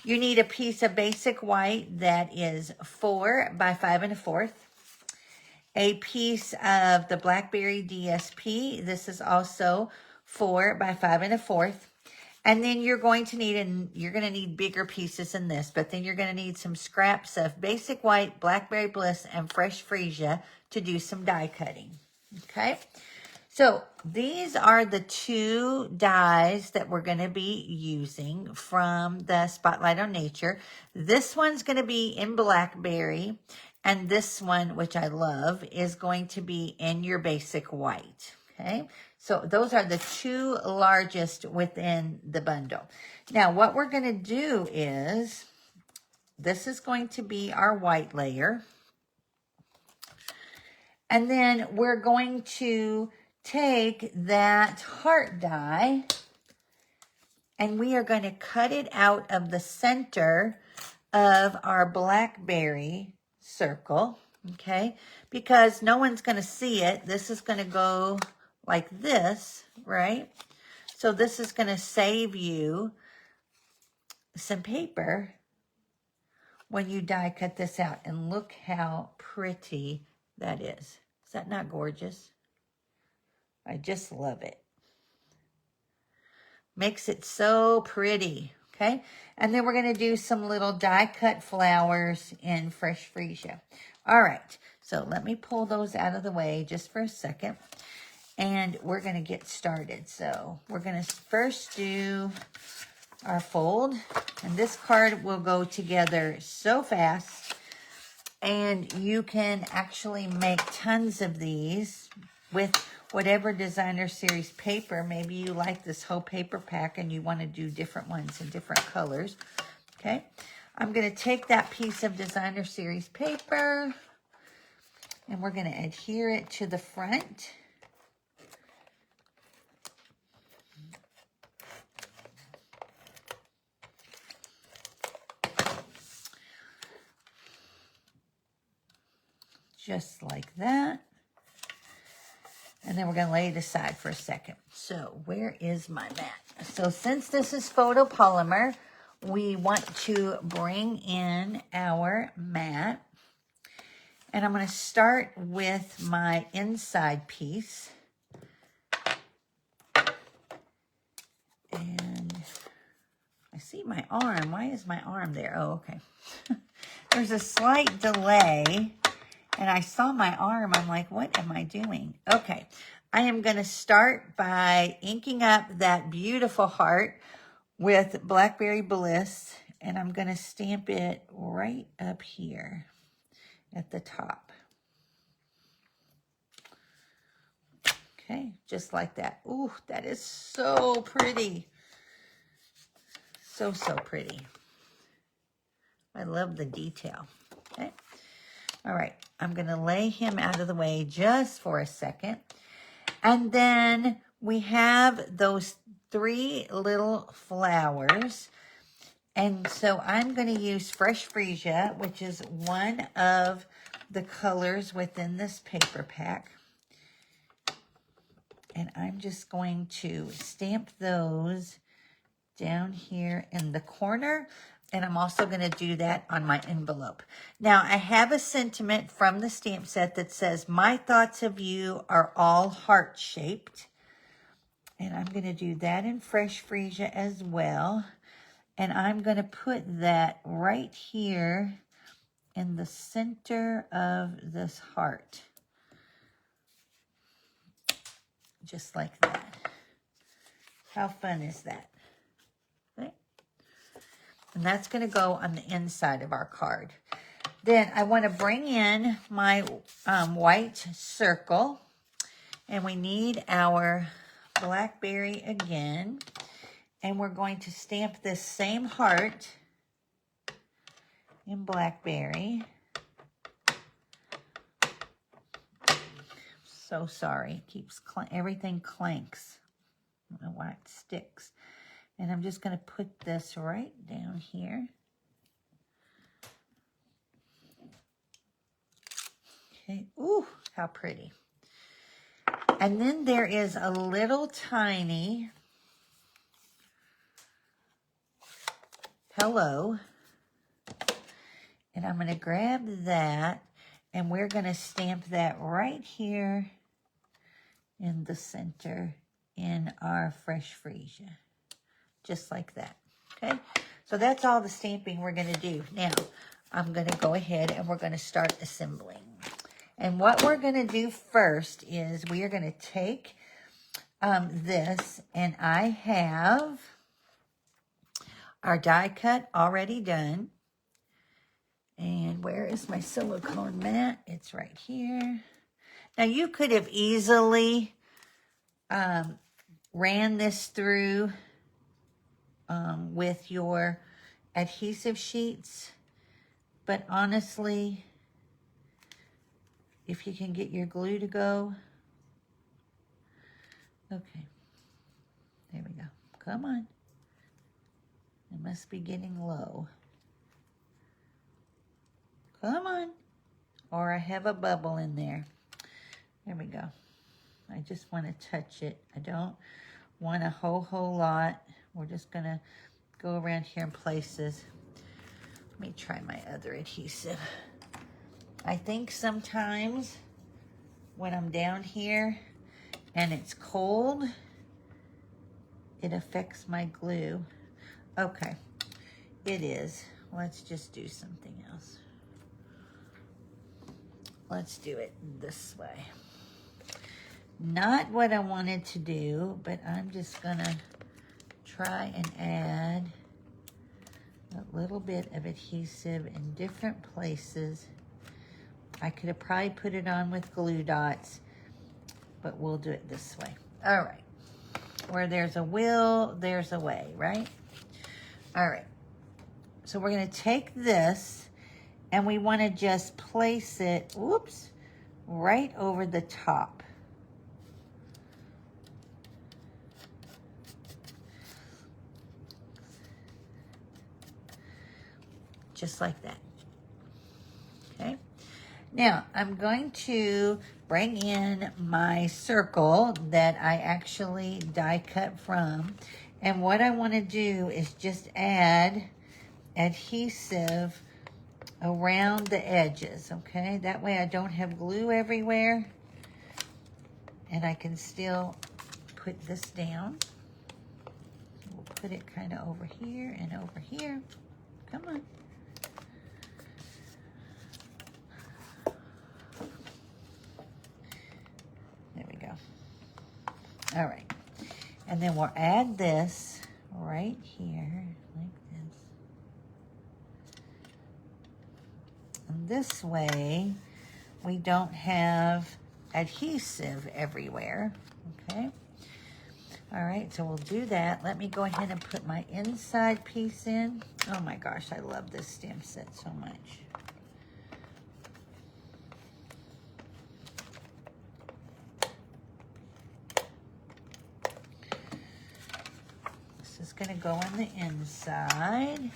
You need a piece of basic white that is 4 by 5 1/4. A piece of the Blackberry DSP. This is also 4 by 5 1/4. And then you're going to need bigger pieces than this, but then you're going to need some scraps of basic white, Blackberry Bliss, and fresh freesia to do some die cutting. Okay. So these are the 2 dies that we're going to be using from the Spotlight on Nature. This one's going to be in Blackberry, and this one, which I love, is going to be in your basic white. Okay, so those are the 2 largest within the bundle. Now, what we're going to do is, this is going to be our white layer. And then we're going to take that heart die and we are going to cut it out of the center of our Blackberry circle, okay? Because no one's going to see it. This is going to go like this, right? So this is going to save you some paper when you die cut this out. And look how pretty that is. Is that not gorgeous? I just love it. Makes it so pretty, okay? And then we're going to do some little die cut flowers in fresh freesia. All right, so let me pull those out of the way just for a second. And we're going to get started. So we're going to first do our fold. And this card will go together so fast. And you can actually make tons of these with whatever designer series paper. Maybe you like this whole paper pack and you want to do different ones in different colors. Okay, I'm going to take that piece of designer series paper and we're going to adhere it to the front. Just like that. And then we're going to lay it aside for a second. So where is my mat? So since this is photopolymer, we want to bring in our mat. And I'm going to start with my inside piece. And I see my arm. Why is my arm there? Oh, okay. There's a slight delay. And I saw my arm. I'm like, what am I doing? Okay. I am going to start by inking up that beautiful heart with Blackberry Bliss. And I'm going to stamp it right up here at the top. Okay. Just like that. Ooh, that is so pretty. So, so pretty. I love the detail. Okay. All right, I'm going to lay him out of the way just for a second. And then we have those 3 little flowers. And so I'm going to use fresh freesia, which is one of the colors within this paper pack. And I'm just going to stamp those down here in the corner. And I'm also going to do that on my envelope. Now, I have a sentiment from the stamp set that says, my thoughts of you are all heart-shaped. And I'm going to do that in fresh freesia as well. And I'm going to put that right here in the center of this heart. Just like that. How fun is that? And that's going to go on the inside of our card. Then I want to bring in my white circle. And we need our Blackberry again. And we're going to stamp this same heart in Blackberry. So sorry, it keeps everything clanks. I don't know why it sticks. And I'm just going to put this right down here. Okay, ooh, how pretty. And then there is a little tiny hello. And I'm going to grab that, and we're going to stamp that right here in the center in our fresh freesia. Just like that, okay? So that's all the stamping we're going to do. Now, I'm going to go ahead and we're going to start assembling. And what we're going to do first is we are going to take this, and I have our die cut already done. And where is my silicone mat? It's right here. Now, you could have easily ran this through with your adhesive sheets. But honestly, if you can get your glue to go. Okay. There we go. Come on. It must be getting low. Come on. Or I have a bubble in there. There we go. I just want to touch it. I don't want a whole lot. We're just going to go around here in places. Let me try my other adhesive. I think sometimes when I'm down here and it's cold, it affects my glue. Okay, it is. Let's just do something else. Let's do it this way. Not what I wanted to do, but I'm just gonna try and add a little bit of adhesive in different places. I could have probably put it on with glue dots, but we'll do it this way. All right. Where there's a will, there's a way, right? All right. So we're going to take this, and we want to just place it, whoops, right over the top. Just like that. Okay. Now, I'm going to bring in my circle that I actually die cut from. And what I want to do is just add adhesive around the edges, okay? That way I don't have glue everywhere. And I can still put this down. We'll put it kind of over here and over here. Come on. All right, and then we'll add this right here, like this. And this way, we don't have adhesive everywhere, okay? All right, so we'll do that. Let me go ahead and put my inside piece in. Oh my gosh, I love this stamp set so much. Is going to go on the inside.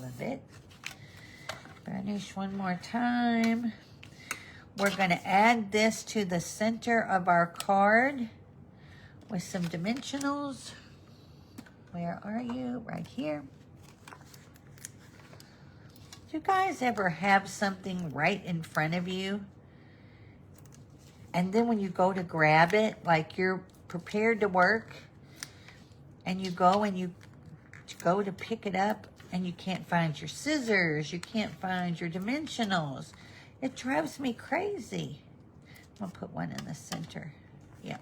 Love it. Burnish one more time. We're going to add this to the center of our card with some dimensionals. Where are you? Right here. Do you guys ever have something right in front of you? And then when you go to grab it, like you're prepared to work, and you go to pick it up, and you can't find your scissors, you can't find your dimensionals. It drives me crazy. I'm gonna put one in the center. Yeah.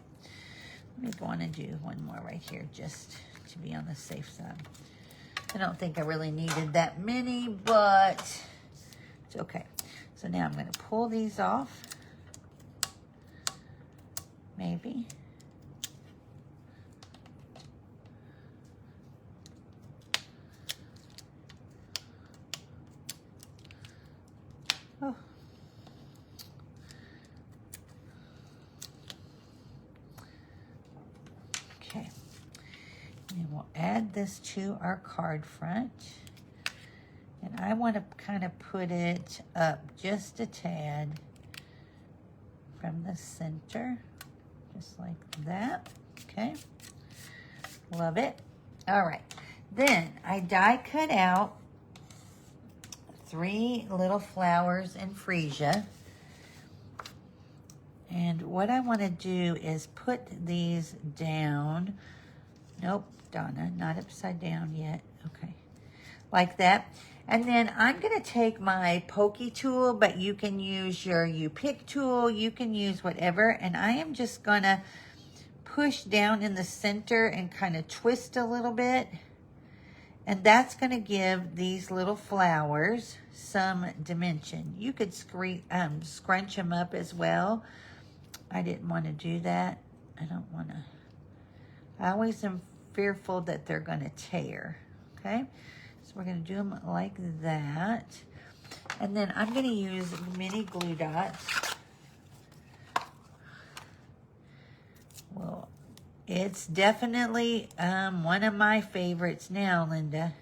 Let me go on and do one more right here just to be on the safe side. I don't think I really needed that many, but Okay, so now I'm going to pull these off. Maybe. Oh. Okay. And we'll add this to our card front. And I want to kind of put it up just a tad from the center. Just like that. Okay. Love it. All right. Then I die cut out 3 little flowers in freesia. And what I want to do is put these down. Nope, Donna, not upside down yet. Okay, like that. And then I'm going to take my pokey tool, but you can use your U-Pick tool. You can use whatever. And I am just going to push down in the center and kind of twist a little bit. And that's going to give these little flowers some dimension. You could scrunch them up as well. I didn't want to do that. I don't want to. I always am fearful that they're going to tear. Okay, so we're going to do them like that. And then I'm going to use mini glue dots. Well, it's definitely one of my favorites now, Linda.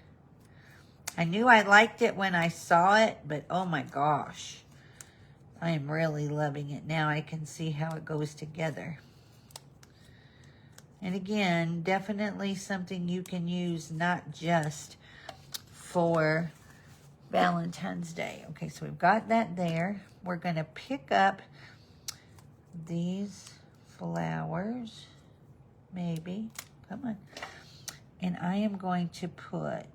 I knew I liked it when I saw it, but oh my gosh. I am really loving it now. I can see how it goes together. And again, definitely something you can use not just for Valentine's Day. Okay, so we've got that there. We're going to pick up these flowers, maybe. Come on. And I am going to put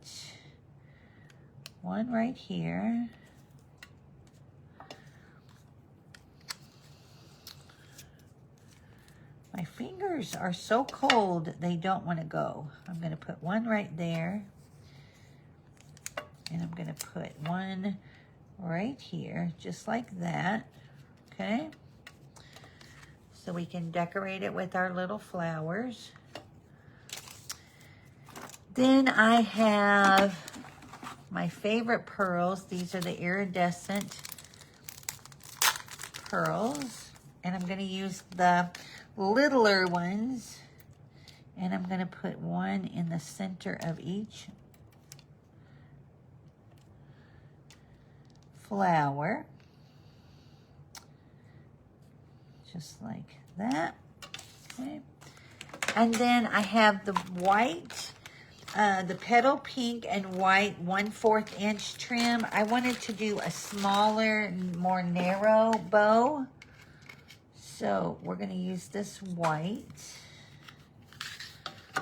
one right here. My fingers are so cold, they don't want to go. I'm going to put one right there. And I'm going to put one right here, just like that. Okay? So we can decorate it with our little flowers. Then I have my favorite pearls. These are the iridescent pearls. And I'm going to use the littler ones, and I'm going to put one in the center of each flower, just like that. Okay, and then I have the white, the petal pink and white 1/4 inch trim. I wanted to do a smaller, more narrow bow. So we're going to use this white.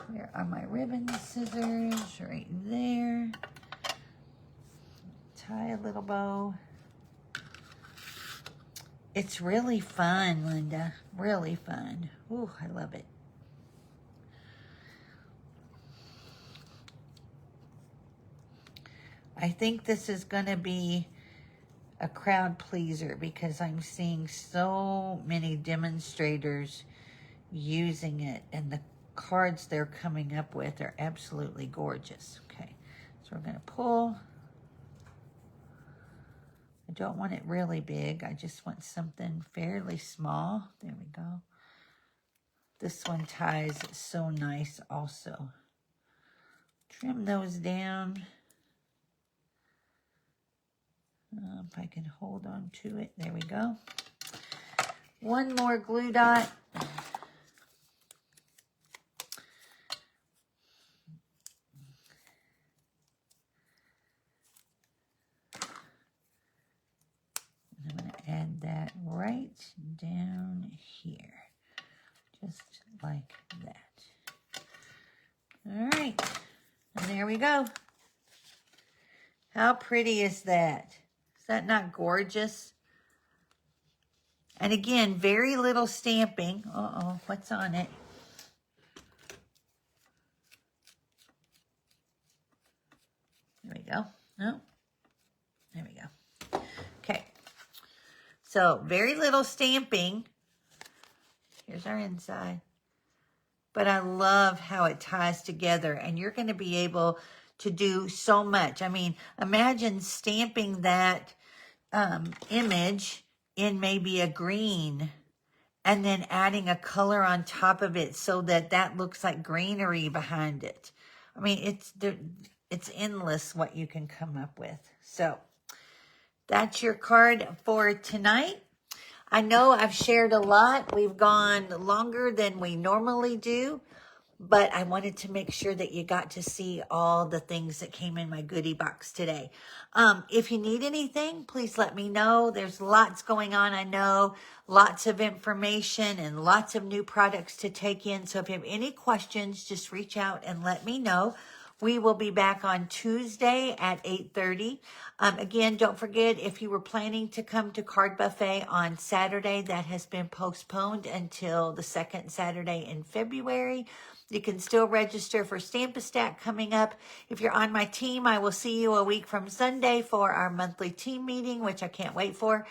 Where are my ribbon scissors? Right there. Tie a little bow. It's really fun, Linda. Really fun. Ooh, I love it. I think this is going to be a crowd pleaser because I'm seeing so many demonstrators using it, and the cards they're coming up with are absolutely gorgeous. Okay, so we're going to pull. I don't want it really big. I just want something fairly small. There we go. This one ties so nice also. Trim those down. If I can hold on to it. There we go. One more glue dot. And I'm going to add that right down here. Just like that. All right. And there we go. How pretty is that? Is that not gorgeous? And again, very little stamping. Uh-oh, what's on it? There we go. No, there we go. So very little stamping. Here's our inside. But I love how it ties together, and you're going to be able to do so much. I mean, imagine stamping that image in maybe a green and then adding a color on top of it so that that looks like greenery behind it. I mean, it's endless what you can come up with. So that's your card for tonight. I know I've shared a lot. We've gone longer than we normally do, but I wanted to make sure that you got to see all the things that came in my goodie box today. If you need anything, please let me know. There's lots going on, I know, lots of information and lots of new products to take in. So if you have any questions, just reach out and let me know. We will be back on Tuesday at 8:30. Again, don't forget, if you were planning to come to Card Buffet on Saturday, that has been postponed until the second Saturday in February. You can still register for Stamp-A-Stack coming up. If you're on my team, I will see you a week from Sunday for our monthly team meeting, which I can't wait for.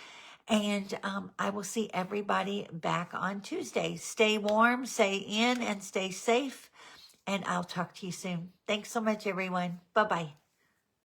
And I will see everybody back on Tuesday. Stay warm, stay in, and stay safe. And I'll talk to you soon. Thanks so much, everyone. Bye-bye.